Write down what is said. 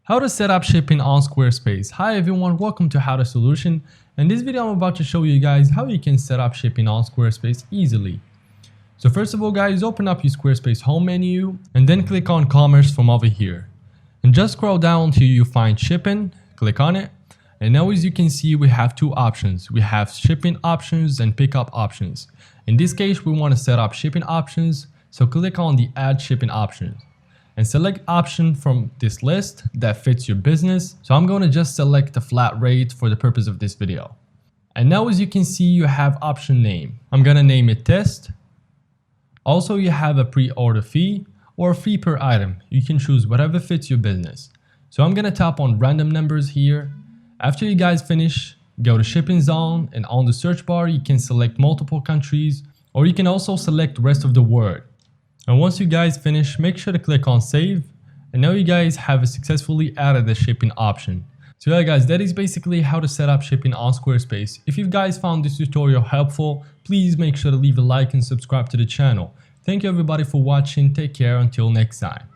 How to set up shipping on Squarespace. Hi everyone, welcome to How to Solution. In this video I'm about to show you guys how you can set up shipping on Squarespace easily. So first of all guys, open up your Squarespace home menu and then click on commerce from over here. And just scroll down until you find shipping, click on it. And now as you can see we have two options. We have shipping options and pickup options. In this case we want to set up shipping options, so click on the add shipping options. And select option from this list that fits your business. So I'm going to just select the flat rate for the purpose of this video. And now as you can see, you have option name. I'm going to name it test. Also, you have a pre-order fee or a fee per item. You can choose whatever fits your business. So I'm going to tap on random numbers here. After you guys finish, go to shipping zone, and on the search bar, you can select multiple countries, or you can also select rest of the world. And once you guys finish, make sure to click on save. And now you guys have successfully added the shipping option. So yeah guys, that is basically how to set up shipping on Squarespace. If you guys found this tutorial helpful, please make sure to leave a like and subscribe to the channel. Thank you everybody for watching. Take care until next time.